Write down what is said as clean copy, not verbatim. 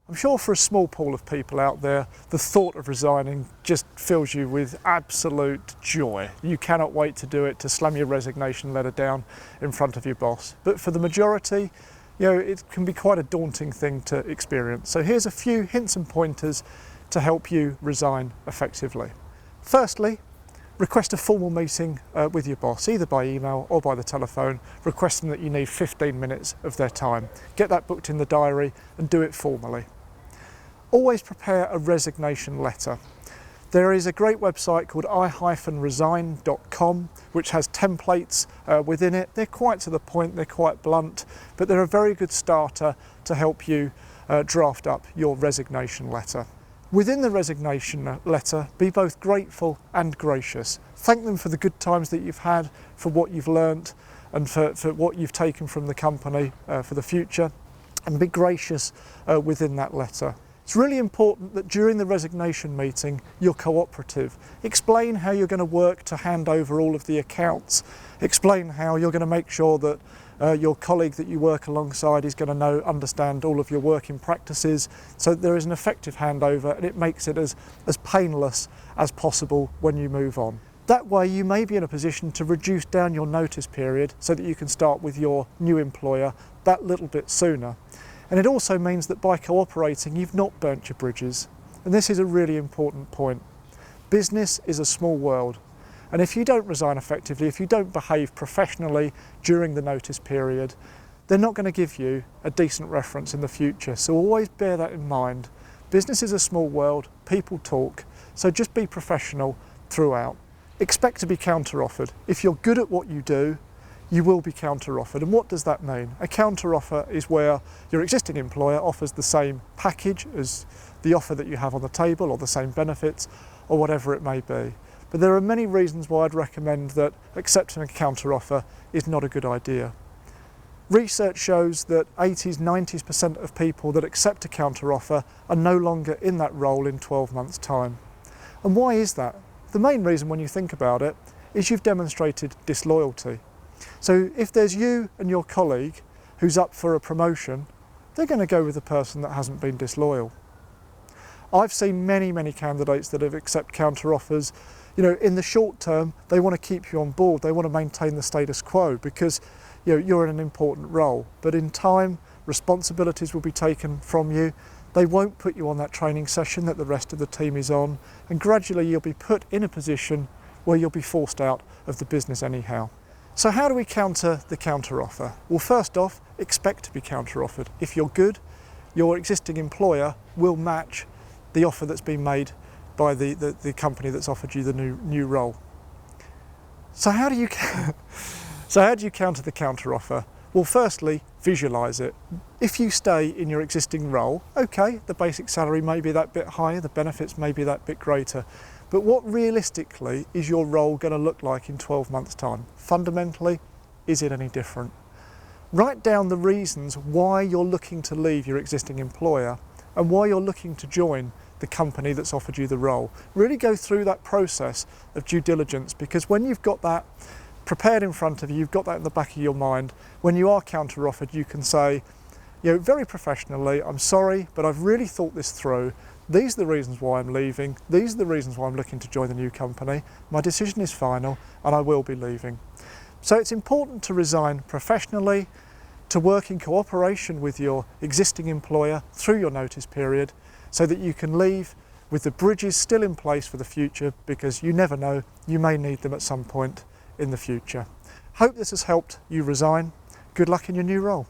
I'm sure for a small pool of people out there, the thought of resigning just fills you with absolute joy. You cannot wait to do it, to slam your resignation letter down in front of your boss. But for the majority, it can be quite a daunting thing to experience. So here's a few hints and pointers to help you resign effectively. Firstly, request a formal meeting with your boss, either by email or by the telephone, requesting that you need 15 minutes of their time. Get that booked in the diary and do it formally. Always prepare a resignation letter. There is a great website called i-resign.com which has templates within it. They're quite to the point, they're quite blunt, but they're a very good starter to help you draft up your resignation letter. Within the resignation letter, be both grateful and gracious. Thank them for the good times that you've had, for what you've learnt, and for what you've taken from the company for the future, and be gracious within that letter. It's really important that during the resignation meeting, you're cooperative. Explain how you're going to work to hand over all of the accounts. Explain how you're going to make sure that your colleague that you work alongside is going to understand all of your working practices, so that there is an effective handover and it makes it as painless as possible when you move on. That way you may be in a position to reduce down your notice period so that you can start with your new employer that little bit sooner. And it also means that by cooperating, you've not burnt your bridges. And this is a really important point. Business is a small world. And if you don't resign effectively, if you don't behave professionally during the notice period, they're not going to give you a decent reference in the future. So always bear that in mind. Business is a small world, people talk, so just be professional throughout. Expect to be counteroffered. If you're good at what you do, you will be counteroffered. And what does that mean? A counteroffer is where your existing employer offers the same package as the offer that you have on the table, or the same benefits, or whatever it may be. But there are many reasons why I'd recommend that accepting a counteroffer is not a good idea. Research shows that 80–90% of people that accept a counteroffer are no longer in that role in 12 months' time. And why is that? The main reason, when you think about it, is you've demonstrated disloyalty. So if there's you and your colleague who's up for a promotion, they're going to go with the person that hasn't been disloyal. I've seen many candidates that have accepted counteroffers. In the short term, they want to keep you on board. They want to maintain the status quo because you're in an important role. But in time, responsibilities will be taken from you. They won't put you on that training session that the rest of the team is on. And gradually you'll be put in a position where you'll be forced out of the business anyhow. So how do we counter the counteroffer? Well, first off, expect to be counteroffered. If you're good, your existing employer will match the offer that's been made by the company that's offered you the new role. So how do you counter the counteroffer? Well, firstly, visualise it. If you stay in your existing role, okay, the basic salary may be that bit higher, the benefits may be that bit greater. But what realistically is your role going to look like in 12 months' time? Fundamentally, is it any different? Write down the reasons why you're looking to leave your existing employer and why you're looking to join the company that's offered you the role. Really go through that process of due diligence, because when you've got that prepared in front of you, you've got that in the back of your mind, when you are counter-offered, you can say, very professionally, I'm sorry, but I've really thought this through. These are the reasons why I'm leaving. These are the reasons why I'm looking to join the new company. My decision is final and I will be leaving. So it's important to resign professionally, to work in cooperation with your existing employer through your notice period, so that you can leave with the bridges still in place for the future, because you never know, you may need them at some point in the future. Hope this has helped you resign. Good luck in your new role.